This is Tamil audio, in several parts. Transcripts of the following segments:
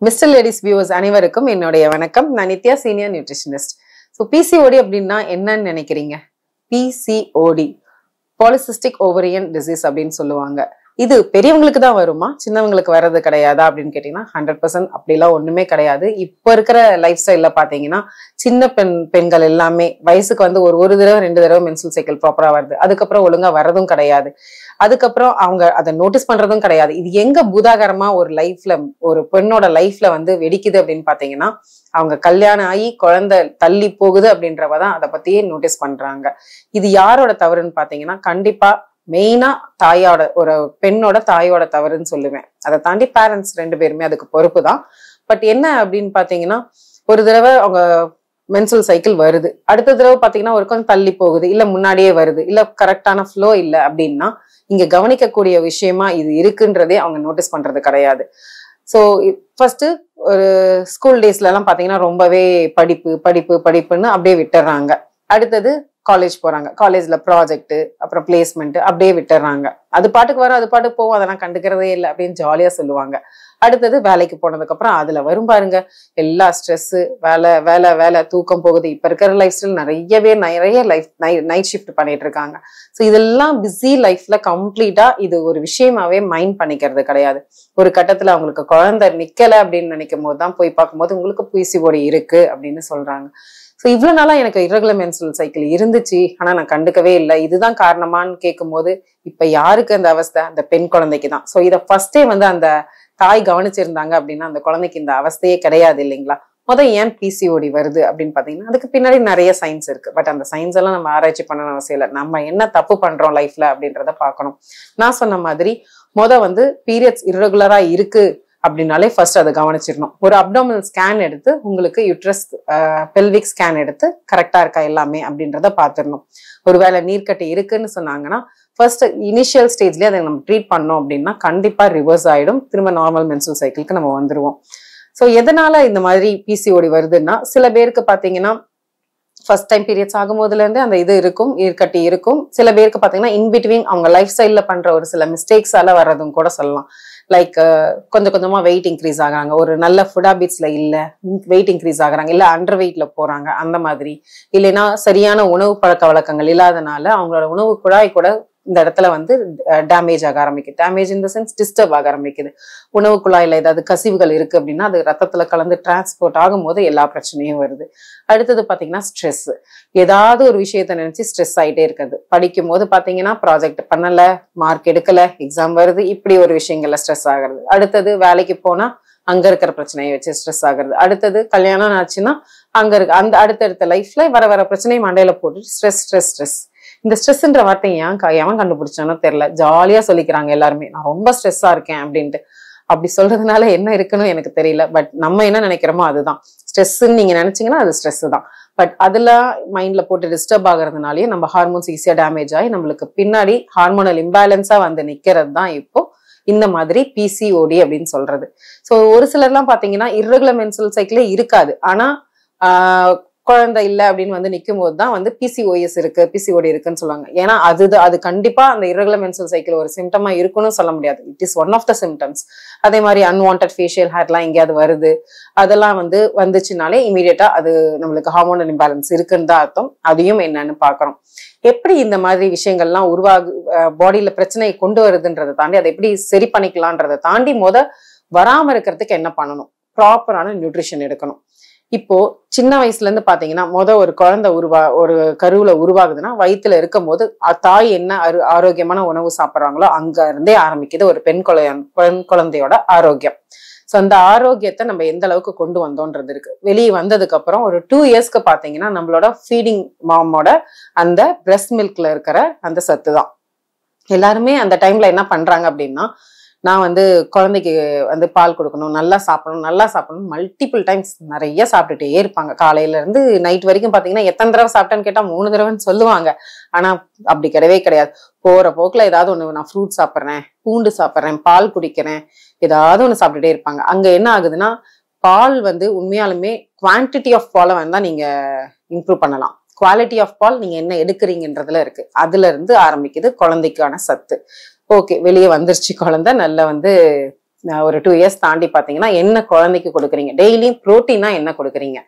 மிஸ்டர் லேடிஸ் வியூவர்ஸ் அனைவருக்கும் என்னுடைய வணக்கம். நான் Nithya, senior nutritionist. So PCOD அப்படின்னா என்னன்னு நினைக்கிறீங்க? பிசிஓடி பாலிசிஸ்டிக் ஓவரியன் டிசீஸ் அப்படின்னு சொல்லுவாங்க. இது பெரியவங்களுக்கு தான் வருமா, சின்னவங்களுக்கு வர்றது கிடையாதா அப்படின்னு கேட்டீங்கன்னா 100% அப்படிலாம் ஒண்ணுமே கிடையாது. இப்ப இருக்கிற லைஃப் ஸ்டைல்ல பாத்தீங்கன்னா சின்ன பெண்கள் எல்லாமே வயசுக்கு வந்து ஒரு தடவை 2 தடவை மென்சுரல் சைக்கிள் ப்ராப்பரா வருது. அதுக்கப்புறம் ஒழுங்கா வர்றதும் கிடையாது. அதுக்கப்புறம் அவங்க அதை நோட்டீஸ் பண்றதும் கிடையாது. இது எங்க பூதாகரமா ஒரு லைஃப்ல, ஒரு பெண்ணோட லைஃப்ல வந்து வெடிக்குது அப்படின்னு பாத்தீங்கன்னா, அவங்க கல்யாணம் ஆகி குழந்தை தள்ளி போகுது அப்படின்றவதான் அதை பத்தியே நோட்டீஸ் பண்றாங்க. இது யாரோட தவறுன்னு பாத்தீங்கன்னா, கண்டிப்பா மெயினா தாயோட, ஒரு பெண்ணோட தாயோட தவறுன்னு சொல்லுவேன். அதை தாண்டி பேரண்ட்ஸ் 2 பேருமே அதுக்கு பொறுப்பு தான். பட் என்ன அப்படின்னு பாத்தீங்கன்னா, ஒரு தடவை அவங்க மென்சுரல் சைக்கிள் வருது, அடுத்த தடவை பாத்தீங்கன்னா ஒரு கொஞ்சம் தள்ளி போகுது, இல்ல முன்னாடியே வருது, இல்ல கரெக்டான ஃப்ளோ இல்ல அப்படின்னா இங்க கவனிக்கக்கூடிய விஷயமா இது இருக்குன்றதே அவங்க நோட்டீஸ் பண்றது கிடையாது. ஸோ ஃபர்ஸ்ட் ஒரு ஸ்கூல் டேஸ்ல எல்லாம் பாத்தீங்கன்னா ரொம்பவே படிப்பு படிப்பு படிப்புன்னு அப்படியே விட்டுறாங்க. அடுத்தது காலேஜ் போறாங்க, காலேஜ்ல ப்ராஜெக்ட், அப்புறம் பிளேஸ்மெண்ட் அப்படியே விட்டுறாங்க. அது பாட்டுக்கு வரும், அது பாட்டுக்கு போவோம், அதெல்லாம் கண்டுக்கிறதே இல்லை அப்படின்னு ஜாலியா சொல்லுவாங்க. அடுத்தது வேலைக்கு போனதுக்கு அப்புறம் அதுல வரும் பாருங்க எல்லா ஸ்ட்ரெஸ், வேலை வேலை வேலை, தூக்கம் போகுது. இப்ப இருக்கிற லைஃப் ஸ்டைல் நிறைய நைட் ஷிஃப்ட் பண்ணிட்டு இருக்காங்க. ஸோ இதெல்லாம் பிஸி லைஃப்ல கம்ப்ளீட்டா இது ஒரு விஷயமாவே மைண்ட் பண்ணிக்கிறது கிடையாது. ஒரு கட்டத்துல அவங்களுக்கு குழந்தை நிக்கல அப்படின்னு நினைக்கும் போது தான் போய் பார்க்கும்போது உங்களுக்கு பிசிஓடி இருக்கு அப்படின்னு சொல்றாங்க. ஸோ இவ்வளவு நாளா எனக்கு இரகுலர் மென்சுரல் சைக்கிள் இருந்துச்சு, ஆனா நான் கண்டுக்கவே இல்லை, இதுதான் காரணமான்னு கேட்கும் போது இப்ப யாருக்கு அந்த அவஸ்தை? அந்த பெண் குழந்தைக்கு தான். ஸோ இதை ஃபர்ஸ்டே வந்து அந்த தாய் கவனிச்சிருந்தாங்க அப்படின்னா அந்த குழந்தைக்கு இந்த அவஸ்தையே கிடையாது இல்லைங்களா? ஏன் பிசிஓடி வருது அப்படின்னு பாத்தீங்கன்னா அதுக்கு பின்னாடி நிறைய சயின்ஸ் இருக்கு. பட் அந்த சயின்ஸ் எல்லாம் நம்ம ஆராய்ச்சி பண்ணணும் அவசியம் இல்லை. நம்ம என்ன தப்பு பண்றோம் லைஃப்ல அப்படின்றத பார்க்கணும். நான் சொன்ன மாதிரி வந்து பீரியட்ஸ் இர்ரெகுலரா இருக்கு அப்படின்னாலே ஃபர்ஸ்ட் அதை கவனிச்சிடணும். ஒரு அப்டாமினல் ஸ்கேன் எடுத்து உங்களுக்கு யூட்ரஸ் பெல்விக் ஸ்கேன் எடுத்து கரெக்டா இருக்கா எல்லாமே அப்படின்றத பாத்துடணும். ஒருவேளை நீர்க்கட்டி இருக்குன்னு சொன்னாங்கன்னா ஃபர்ஸ்ட் இனிஷியல் ஸ்டேஜ்லயே அதை நம்ம ட்ரீட் பண்ணோம் அப்படின்னா கண்டிப்பா ரிவர்ஸ் ஆயிடும், திரும்ப நார்மல் மென்சுரல் சைக்கிளுக்கு நம்ம வந்துருவோம். ஸோ எதனால இந்த மாதிரி பிசிஓடி வருதுன்னா, சில பேருக்கு பாத்தீங்கன்னா ஃபர்ஸ்ட் டைம் பீரியட்ஸ் ஆகும் போதுல இருந்து அந்த இது இருக்கும், ஈர்க்கட்டி இருக்கும். சில பேருக்கு பாத்தீங்கன்னா இன்பிட்வீன் அவங்க லைஃப் ஸ்டைல்ல பண்ற ஒரு சில மிஸ்டேக்ஸால வர்றதும் கூட சொல்லலாம். லைக் கொஞ்சம் கொஞ்சமா வெயிட் இன்க்ரீஸ் ஆகுறாங்க, ஒரு நல்ல ஃபுட் ஹாபிட்ஸ்ல இல்ல வெயிட் இன்க்ரீஸ் ஆகுறாங்க, இல்ல அண்டர் வெயிட்ல போறாங்க அந்த மாதிரி, இல்லைன்னா சரியான உணவு பழக்க வழக்கங்கள் இல்லாதனால அவங்களோட உணவு குழாய் கூட இந்த இடத்துல வந்து டேமேஜ் ஆக ஆரம்பிக்குது. Damage in the sense disturb ஆக ஆரம்பிக்குது. உணவு குழாயில ஏதாவது கசிவுகள் இருக்கு அப்படின்னா அது ரத்தத்துல கலந்து டிரான்ஸ்போர்ட் ஆகும்போது எல்லா பிரச்சனையும் வருது. அடுத்தது பாத்தீங்கன்னா ஸ்ட்ரெஸ், ஏதாவது ஒரு விஷயத்த நினைச்சு ஸ்ட்ரெஸ் ஆயிட்டே இருக்குது. படிக்கும் போது பாத்தீங்கன்னா ப்ராஜெக்ட் பண்ணல, மார்க் எடுக்கல, எக்ஸாம் வருது, இப்படி ஒரு விஷயங்கள்ல ஸ்ட்ரெஸ் ஆகுறது. அடுத்தது வேலைக்கு போனா அங்க இருக்கிற பிரச்சனையை வச்சு ஸ்ட்ரெஸ் ஆகுறது. அடுத்தது கல்யாணம் ஆச்சுன்னா அங்க இருக்க அந்த அடுத்தடுத்த லைஃப்ல வர பிரச்சனையை மண்டையில போட்டுட்டு ஸ்ட்ரெஸ் ஸ்ட்ரெஸ் ஸ்ட்ரெஸ். இந்த ஸ்ட்ரெஸ்ன்ற வார்த்தை எவன் கண்டுபிடிச்சானோ தெரியல, ஜாலியா சொல்லிக்கிறாங்க எல்லாருமே, நான் ரொம்ப ஸ்ட்ரெஸ்ஸா இருக்கேன் அப்படின்ட்டு. அப்படி சொல்றதுனால என்ன இருக்குன்னு எனக்கு தெரியல. பட் நம்ம என்ன நினைக்கிறோமோ அதுதான் ஸ்ட்ரெஸ்ன்னு நீங்க நினைச்சீங்கன்னா அது ஸ்ட்ரெஸ் தான். பட் அதுல மைண்ட்ல போட்டு டிஸ்டர்ப் ஆகுறதுனாலயே நம்ம ஹார்மோன்ஸ் ஈஸியா டேமேஜ் ஆகி நம்மளுக்கு பின்னாடி ஹார்மோனல் இம்பேலன்ஸா வந்து நிக்கிறது தான் இப்போ இந்த மாதிரி பிசிஓடி அப்படின்னு சொல்றது. ஸோ ஒரு சிலர்லாம் பாத்தீங்கன்னா இர்ரெகுலர் மென்சுரல் சைக்கிளே இருக்காது, ஆனா குழந்தை இல்லை அப்படின்னு வந்து நிற்கும் போது தான் வந்து பிசிஓஎஸ் இருக்கு, பிசிஓடி இருக்குன்னு சொல்லுவாங்க. ஏன்னா அது கண்டிப்பா அந்த இர்ரெகுலர் மென்சுரல் சைக்கிள் ஒரு சிம்டமா இருக்குன்னு சொல்ல முடியாது. It is one of the symptoms. அதே மாதிரி அன்வான்ட் ஃபேஷியல் ஹேர்லாம் எங்கேயாவது வருது, அதெல்லாம் வந்துச்சுனாலே இமீடியட்டா அது நம்மளுக்கு ஹார்மோனல் இம்பேலன்ஸ் இருக்குன்னு தான் அர்த்தம். அதையும் என்னன்னு பாக்குறோம். எப்படி இந்த மாதிரி விஷயங்கள்லாம் பாடியில பிரச்சனையை கொண்டு வருதுன்றதை தாண்டி அதை எப்படி சரி பண்ணிக்கலான்றதை தாண்டி வராம இருக்கிறதுக்கு என்ன பண்ணணும்? ப்ராப்பரான நியூட்ரிஷன் எடுக்கணும். இப்போ சின்ன வயசுல இருந்து பாத்தீங்கன்னா ஒரு குழந்தை ஒரு கருவுல உருவாகுதுன்னா வயிற்றுல இருக்கும் போது தாய் என்ன ஆரோக்கியமான உணவு சாப்பிட்றாங்களோ அங்க இருந்தே ஆரம்பிக்குது ஒரு பெண் குழந்தையோட ஆரோக்கியம். ஸோ அந்த ஆரோக்கியத்தை நம்ம எந்த அளவுக்கு கொண்டு வந்தோன்றது இருக்கு. வெளியே வந்ததுக்கு அப்புறம் ஒரு 2 இயர்ஸ்க்கு பாத்தீங்கன்னா நம்மளோட ஃபீடிங் மாமோட அந்த பிரெஸ்ட் மில்க்ல இருக்கிற அந்த சத்து தான். எல்லாருமே அந்த டைம்ல என்ன பண்றாங்க அப்படின்னா, நான் குழந்தைக்கு பால் கொடுக்கணும், நல்லா சாப்பிடணும் மல்டிபிள் டைம்ஸ் நிறைய சாப்பிட்டுட்டே இருப்பாங்க. காலையில இருந்து நைட் வரைக்கும் பாத்தீங்கன்னா எத்தனை தடவை சாப்பிட்டேன்னு கேட்டா 3 தடவைன்னு சொல்லுவாங்க. ஆனா அப்படி கிடையவே கிடையாது. போற போக்குல ஏதாவது ஒண்ணு, நான் ஃப்ரூட் சாப்பிட்றேன், பூண்டு சாப்பிட்றேன், பால் குடிக்கிறேன், ஏதாவது ஒண்ணு சாப்பிட்டுட்டே இருப்பாங்க. அங்க என்ன ஆகுதுன்னா பால் உண்மையாலுமே குவான்டிட்டி ஆஃப் பாலை தான் நீங்க இம்ப்ரூவ் பண்ணலாம். குவாலிட்டி ஆஃப் பால் நீங்க என்ன எடுக்கிறீங்கன்றதுல இருக்கு. அதுல இருந்து ஆரம்பிக்குது குழந்தைக்கான சத்து. ஓகே, வெளியே வந்துருச்சு குழந்தை, நல்லா ஒரு 2 இயர்ஸ் தாண்டி பாத்தீங்கன்னா என்ன குழந்தைக்கு கொடுக்குறீங்க, டெய்லியும் புரோட்டீனா என்ன கொடுக்குறீங்க,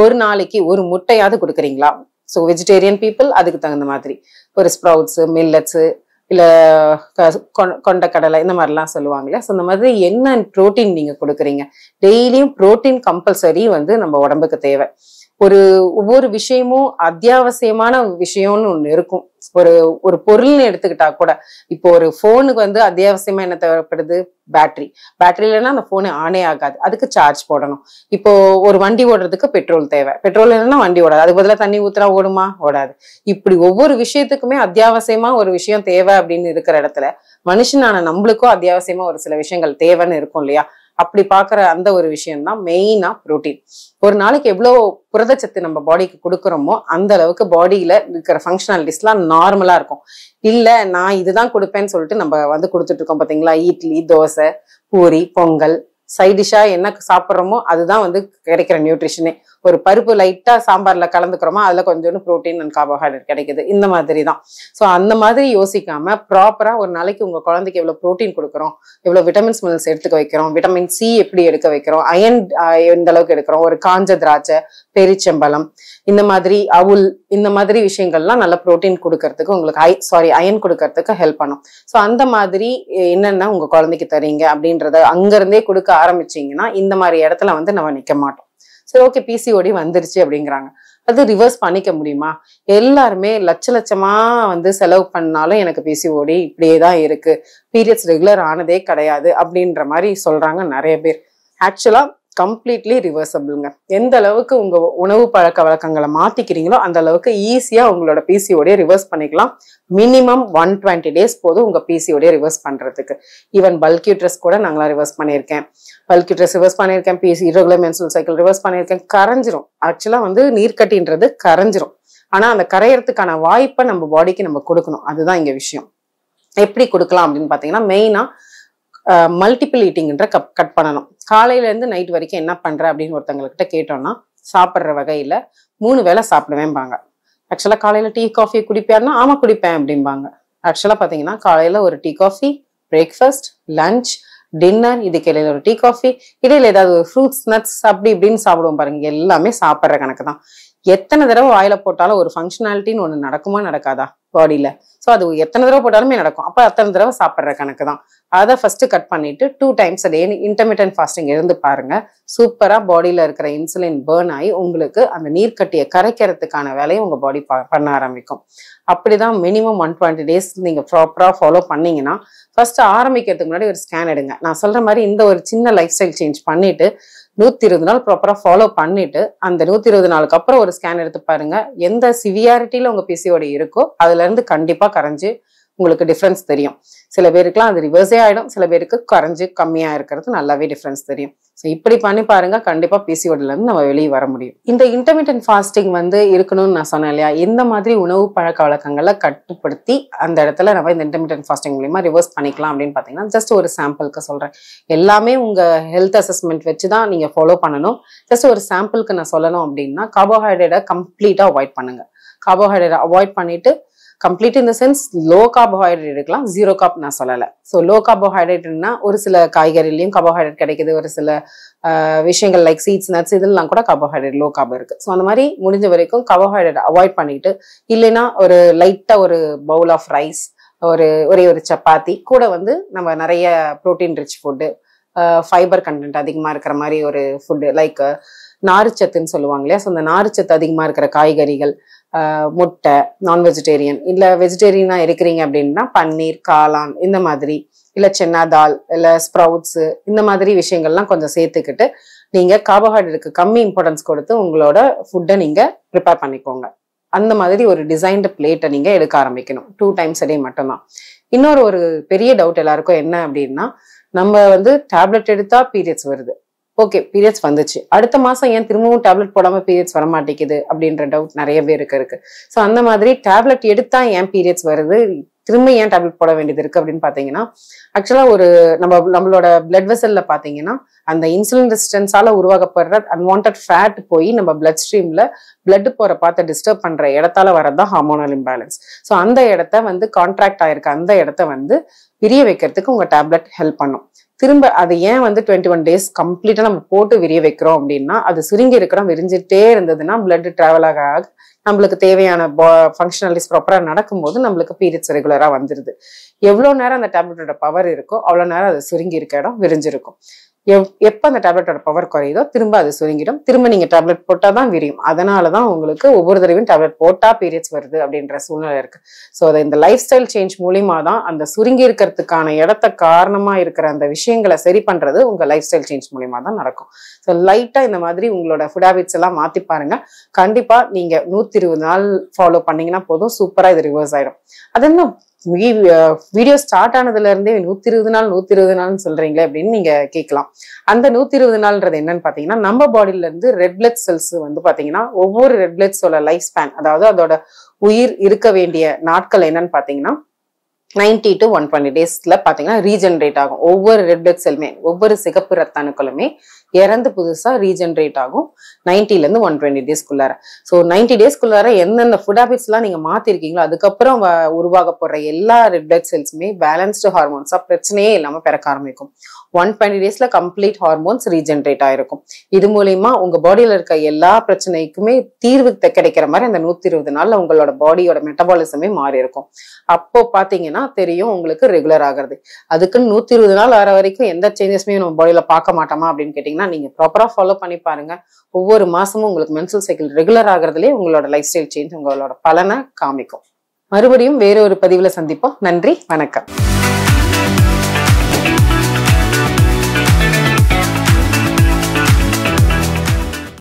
ஒரு நாளைக்கு ஒரு முட்டையாவது கொடுக்குறீங்களா? ஸோ வெஜிடேரியன் பீப்புள் அதுக்கு தகுந்த மாதிரி ஒரு ஸ்ப்ரவுட்ஸ், மில்லட்ஸ், இல்ல கொண்டக்கடலை இந்த மாதிரிலாம் சொல்லுவாங்க இல்லையா. ஸோ இந்த மாதிரி என்ன புரோட்டீன் நீங்க கொடுக்குறீங்க, டெய்லியும் புரோட்டீன் கம்பல்சரி வந்து நம்ம உடம்புக்கு தேவை. ஒவ்வொரு விஷயமும் அத்தியாவசியமான விஷயம்னு ஒண்ணு இருக்கும். ஒரு ஒரு பொருள்னு எடுத்துக்கிட்டா கூட, இப்போ ஒரு போனுக்கு வந்து அத்தியாவசியமா என்ன தேவைப்படுது, பேட்டரி. பேட்டரி இல்லைன்னா அந்த போனு ஆனே ஆகாது, அதுக்கு சார்ஜ் போடணும். இப்போ ஒரு வண்டி ஓடுறதுக்கு பெட்ரோல் தேவை, பெட்ரோல் இல்லைன்னா வண்டி ஓடாது, அதுக்கு பதிலா தண்ணி ஊத்துனா ஓடுமா, ஓடாது. இப்படி ஒவ்வொரு விஷயத்துக்குமே அத்தியாவசியமா ஒரு விஷயம் தேவை அப்படின்னு இருக்கிற இடத்துல மனுஷனான நம்மளுக்கும் அத்தியாவசியமா ஒரு சில விஷயங்கள் தேவைன்னு இருக்கும் இல்லையா. அப்படி பாக்குற அந்த ஒரு விஷயம் தான் மெயினா புரோட்டீன். ஒரு நாளைக்கு எவ்வளவு புரதச்சத்து நம்ம பாடிக்கு கொடுக்குறோமோ அந்த அளவுக்கு பாடியில இருக்கிற ஃபங்க்ஷனாலிட்டிஸ்லாம் நார்மலா இருக்கும். இல்ல நான் இதுதான் கொடுப்பேன்னு சொல்லிட்டு நம்ம வந்து கொடுத்துட்டு இருக்கோம் பாத்தீங்களா, இட்லி, தோசை, பூரி, பொங்கல், சைடிஷா என்ன சாப்பிட்றோமோ அதுதான் வந்து கிடைக்கிற நியூட்ரிஷனே. ஒரு பருப்பு லைட்டா சாம்பார்ல கலந்துக்கிறோமா, அதுல கொஞ்சோண்டு புரோட்டீன் அண்ட் கார்போஹைட்ரேட் கிடைக்குது, இந்த மாதிரி தான். ஸோ அந்த மாதிரி யோசிக்காம ப்ராப்பரா ஒரு நாளைக்கு உங்க குழந்தைக்கு எவ்வளவு புரோட்டீன் கொடுக்குறோம், எவ்வளவு விட்டமின்ஸ் மினரல்ஸ் எடுத்துக்க வைக்கிறோம், விட்டமின் சி எப்படி எடுக்க வைக்கிறோம், அயன் எந்த அளவுக்கு எடுக்கிறோம், ஒரு காஞ்ச திராட்சை, பெரிச்சம்பழம், இந்த மாதிரி அவுல், இந்த மாதிரி விஷயங்கள்லாம் நல்ல புரோட்டீன் கொடுக்கறதுக்கு உங்களுக்கு அயன் கொடுக்கறதுக்கு ஹெல்ப் பண்ணும். ஸோ அந்த மாதிரி என்னென்ன உங்க குழந்தைக்கு தரீங்க அப்படின்றத அங்க இருந்தே கொடுக்க ஆரம்பிச்சீங்கன்னா இந்த மாதிரி இடத்துல வந்து நம்ம நிக்க மாட்டோம். சரி, ஓகே, பிசிஓடி வந்துருச்சு அப்படிங்கிறாங்க, அது ரிவர்ஸ் பண்ணிக்க முடியுமா? எல்லாருமே லட்சமா வந்து செலவு பண்ணாலும் எனக்கு பிசிஓடி இப்படியேதான் இருக்கு, பீரியட்ஸ் ரெகுலர் ஆனதே கிடையாது அப்படின்ற மாதிரி சொல்றாங்க நிறைய பேர். ஆக்சுவலா கம்ப்ளீட்லி ரிவர்சபிள்ங்க. எந்த அளவுக்கு உங்க உணவு பழக்க வழக்கங்களை மாத்திக்கிறீங்களோ அந்த அளவுக்கு ஈஸியா உங்களோட பிசிஓடியை ரிவர்ஸ் பண்ணிக்கலாம். மினிமம் 120 days போதும் உங்க பிசிஓடியை ரிவர்ஸ் பண்றதுக்கு. ஈவன் பல்க் யூட்ரஸ் கூட நாங்களா ரிவர்ஸ் பண்ணியிருக்கேன், பல்க் யூட்ரஸ் ரிவர்ஸ் பண்ணியிருக்கேன், irregular menstrual cycle ரிவர்ஸ் பண்ணியிருக்கேன். கரைஞ்சிரும். ஆக்சுவலா வந்து நீர்க்கட்டின்றது கரைஞ்சிரும். ஆனா அந்த கரையறதுக்கான வாய்ப்பை நம்ம பாடிக்கு நம்ம கொடுக்கணும். அதுதான் இங்க விஷயம். எப்படி கொடுக்கலாம் அப்படின்னு பாத்தீங்கன்னா, மெயினா மல்டிபிள் ஈட்டிங்ன்ற கட் பண்ணணும். காலையில இருந்து நைட் வரைக்கும் என்ன பண்ற அப்படின்னு ஒருத்தவங்ககிட்ட கேட்டோம்னா, சாப்பிட்ற வகையில 3 வேளை சாப்பிடுவேன்பாங்க. ஆக்சுவலா காலையில டீ காஃபி குடிப்பேன்னா, ஆமா குடிப்பேன் அப்படிம்பாங்க. ஆக்சுவலா பாத்தீங்கன்னா காலையில ஒரு tea coffee, breakfast, lunch, dinner, இதுக்கு இடையில ஒரு டீ காஃபி, இடையில ஏதாவது ஒரு ஃப்ரூட்ஸ், நட்ஸ் அப்படி இப்படின்னு சாப்பிடுவோம் பாருங்க. எல்லாமே சாப்பிட்ற கணக்கு தான். எத்தனை தடவை வாயில போட்டாலும் ஒரு ஃபங்க்ஷனாலிட்டின்னு ஒண்ணு நடக்குமா நடக்காதா பாடியில? ஸோ அது எத்தனை தடவை போட்டாலுமே நடக்கும். அப்ப அத்தனை தடவை சாப்பிட்ற கணக்கு தான். அதை ஃபர்ஸ்ட் கட் பண்ணிட்டு 2 times a day intermittent fasting இருந்து பாருங்க. சூப்பரா பாடியில இருக்கிற இன்சுலின் பேர்ன் ஆகி உங்களுக்கு அந்த நீர்க்கட்டியை கரைக்கிறதுக்கான வேலையை உங்க பாடி பண்ண ஆரம்பிக்கும். அப்படிதான் மினிமம் 120 days நீங்க ப்ராப்பரா ஃபாலோ பண்ணீங்கன்னா, ஃபர்ஸ்ட் ஆரம்பிக்கிறதுக்கு முன்னாடி ஒரு ஸ்கேன் எடுங்க. நான் சொல்ற மாதிரி இந்த ஒரு சின்ன லைஃப் ஸ்டைல் சேஞ்ச் பண்ணிட்டு 120 நாள் ப்ராப்பரா ஃபாலோ பண்ணிட்டு அந்த 120 நாளுக்கு அப்புறம் ஒரு ஸ்கேன் எடுத்து பாருங்க. எந்த சிவியாரிட்டியில உங்க பிசிஓடி இருக்கோ அதுல இருந்து கண்டிப்பா கரைஞ்சு உங்களுக்கு டிஃபரன்ஸ் தெரியும். சில பேருக்குலாம் அது ரிவர்ஸே ஆயிடும், சில பேருக்கு கரைஞ்சு கம்மியா இருக்கிறது நல்லாவே டிஃபரன்ஸ் தெரியும். ஸோ இப்படி பண்ணி பாருங்க, கண்டிப்பா பிசிஓடில இருந்து நம்ம வெளியே வர முடியும். இந்த இன்டர்மிட்டன்ட் ஃபாஸ்டிங் வந்து இருக்கணும்னு நான் சொன்னேன் இல்லையா, இந்த மாதிரி உணவு பழக்க வழக்கங்களை கட்டுப்படுத்தி அந்த இடத்துல நம்ம இந்த இன்டர்மிட்டன்ட் ஃபாஸ்டிங் மூலியமா ரிவர்ஸ் பண்ணிக்கலாம் அப்படின்னு பாத்தீங்கன்னா, ஜஸ்ட் ஒரு சாம்பிளுக்கு சொல்றேன். எல்லாமே உங்க ஹெல்த் அசஸ்மெண்ட் வச்சுதான் நீங்க ஃபாலோ பண்ணணும். ஜஸ்ட் ஒரு சாம்பிளுக்கு நான் சொல்லணும் அப்படின்னா, கார்போஹைட்ரேட்டை கம்ப்ளீட்டா அவாய்ட் பண்ணுங்க. கார்போஹைட்ரேட் அவாய்ட் பண்ணிட்டு, complete in the sense low carbohydrate எடுக்கலாம், 0 carb நான் சொல்லல. ஸோ லோ கார்போஹைட்ரேட்னா ஒரு சில காய்கறிலையும் கார்போஹைட்ரேட் கிடைக்குது, ஒரு சில விஷயங்கள் லைக் சீட்ஸ், நட்ஸ் இதெல்லாம் கூட கார்போஹைட்ரேட் லோ கார்ப் இருக்கு. ஸோ அந்த மாதிரி முடிஞ்ச வரைக்கும் கார்போஹைட்ரேட் அவாய்ட் பண்ணிட்டு, இல்லைன்னா ஒரு லைட்டா ஒரு பவுல் ஆஃப் ரைஸ், ஒரே ஒரு சப்பாத்தி கூட வந்து நம்ம நிறைய protein rich food, fibre content அதிகமா இருக்கிற மாதிரி ஒரு ஃபுட்டு லைக் நார்ச்சத்துன்னு சொல்லுவாங்க இல்லையா. ஸோ அந்த நார்ச்சத்து அதிகமா இருக்கிற காய்கறிகள், முட்டை, நான் வெஜிடேரியன், இல்ல வெஜிடேரியனா இருக்கிறீங்க அப்படின்னா பன்னீர், காளான் இந்த மாதிரி, இல்ல சென்னா தால், இல்ல ஸ்ப்ரவுட்ஸ், இந்த மாதிரி விஷயங்கள்லாம் கொஞ்சம் சேர்த்துக்கிட்டு நீங்க கார்போஹைட்ரேட்டுக்கு கம்மி இம்பார்ட்டன்ஸ் கொடுத்து உங்களோட ஃபுட்டை நீங்க ப்ரிப்பேர் பண்ணிக்கோங்க. அந்த மாதிரி ஒரு டிசைன்டு பிளேட்டை நீங்க எடுக்க ஆரம்பிக்கணும். 2 times a day மட்டும்தான். இன்னொரு ஒரு பெரிய டவுட் எல்லாருக்கும் என்ன அப்படின்னா, நம்ம வந்து டேப்லெட் எடுத்தா பீரியட்ஸ் வருது, ஓகே பீரியட்ஸ் வந்துச்சு, அடுத்த மாசம் ஏன் திரும்பவும் டேப்லெட் போடாம பீரியட்ஸ் வர மாட்டேங்குது அப்படின்ற டவுட் நிறைய பேருக்கு இருக்கு. ஸோ அந்த மாதிரி டேப்லெட் எடுத்தா ஏன் பீரியட்ஸ் வருது, திரும்ப ஏன் டேப்லெட் போட வேண்டியது இருக்கு அப்படின்னு பாத்தீங்கன்னா, ஆக்சுவலா நம்மளோட பிளட் வெசல்ல பாத்தீங்கன்னா அந்த இன்சுலின் ரெசிஸ்டன்ஸால உருவாக்கப்படுற அன்வான்ட் ஃபேட் போய் நம்ம பிளட் ஸ்ட்ரீம்ல பிளட் போற பார்த்து டிஸ்டர்ப் பண்ற இடத்தால வரதான் ஹார்மோனல் இம்பேலன்ஸ். ஸோ அந்த இடத்த வந்து கான்ட்ராக்ட் ஆயிருக்க அந்த இடத்த வந்து பிரிய வைக்கிறதுக்கு உங்க டேப்லெட் ஹெல்ப் பண்ணும். திரும்ப அது ஏன் வந்து 21 days கம்ப்ளீட்டா நம்ம போட்டு விரிய வைக்கிறோம் அப்படின்னா, அது சுருங்கி இருக்கிறோம் விரிஞ்சிட்டே இருந்ததுன்னா பிளட் டிராவல் ஆக நம்மளுக்கு தேவையான ஃபங்க்ஷனலிஸ் ப்ராப்பரா நடக்கும்போது நம்மளுக்கு பீரியட்ஸ் ரெகுலரா வந்துருது. எவ்வளவு நேரம் அந்த டேப்லெட்டோட பவர் இருக்கோ அவ்வளவு நேரம் அது சுருங்கி இருக்க இடம் விரிஞ்சிருக்கும். எப்ப அந்த டேப்லெட்டோட பவர் குறையுதோ திரும்ப அது சுருங்கிடும். திரும்ப நீங்க டேப்லெட் போட்டாதான் விரியும். அதனாலதான் உங்களுக்கு ஒவ்வொரு தடவையும் டேப்லெட் போட்டா பீரியட்ஸ் வருது அப்படின்ற சூழ்நிலை இருக்கு. ஸோ அதை இந்த லைஃப் ஸ்டைல் சேஞ்ச் மூலியமா தான் அந்த சுருங்கி இருக்கிறதுக்கான இடத்த காரணமா இருக்கிற அந்த விஷயங்களை சரி பண்றது உங்க லைஃப் ஸ்டைல் சேஞ்ச் மூலியமா தான் நடக்கும். ஸோ லைட்டா இந்த மாதிரி உங்களோட ஃபுட் ஹேபிட்ஸ் எல்லாம் மாத்தி பாருங்க. கண்டிப்பா நீங்க 120 நாள் ஃபாலோ பண்ணீங்கன்னா போதும், சூப்பரா இது ரிவர்ஸ் ஆயிடும். அது என்ன வீடியோ ஸ்டார்ட் ஆனதுல இருந்தே 120 நாள்னு சொல்றீங்களே அப்படின்னு நீங்க கேட்கலாம். அந்த 120 நாள்ன்றது என்னன்னு பாத்தீங்கன்னா, நம்ம பாடியில இருந்து ரெட் பிளட் செல்ஸ் வந்து பாத்தீங்கன்னா ஒவ்வொரு ரெட் பிளட்ஸோட லைஃப் ஸ்பேன், அதாவது அதோட உயிர் இருக்க வேண்டிய நாட்கள் என்னன்னு பாத்தீங்கன்னா 90 to 120 daysல பாத்தீங்கன்னா ரீஜெனரேட் ஆகும். ஒவ்வொரு ரெட் பிளட் செல்மே, ஒவ்வொரு சிகப்பு ரத்த அணுக்களுமே இறந்து புதுசா ரீஜெனரேட் ஆகும் 90ல இருந்து 120 daysக்குள்ளார. ஸோ 90 daysக்குள்ளார எந்தெந்த ஃபுட் ஹேபிட்ஸ் எல்லாம் நீங்க மாத்திருக்கீங்களோ அதுக்கப்புறம் உருவாக போற எல்லா ரெட் பிளட் செல்ஸுமே பேலன்ஸ்டு ஹார்மோன்ஸா பிரச்சனையே இல்லாம பிறக்க ஆரம்பிக்கும். 120 daysல கம்ப்ளீட் ஹார்மோன்ஸ் ரீஜெனரேட் ஆயிருக்கும். இது மூலியமா உங்க பாடியில இருக்க எல்லா பிரச்சனைக்குமே தீர்வு கிடைக்கிற மாதிரி அந்த 120 நாள்ல உங்களோட பாடியோட மெட்டபாலிசமே மாறி இருக்கும். அப்போ பாத்தீங்கன்னா தெரியும் உங்களுக்கு ரெகுலர் ஆகுறது. அதுக்குன்னு 120 நாள் ஆற வரைக்கும் எந்த சேஞ்சஸுமே நம்ம பாடியில பார்க்க மாட்டோமா அப்படின்னு கேட்டீங்கன்னா, நீங்க ப்ராப்பரா ஃபாலோ பண்ணி பாருங்க. ஒவ்வொரு மாசமும் உங்களுக்கு மென்சுரல் சைக்கிள் ரெகுலர் ஆகுறதுலயே உங்களோட லைஃப் ஸ்டைல் சேஞ்ச் உங்களோட பலனை காமிக்கும். மறுபடியும் வேற ஒரு பதிவுல சந்திப்போம். நன்றி, வணக்கம்.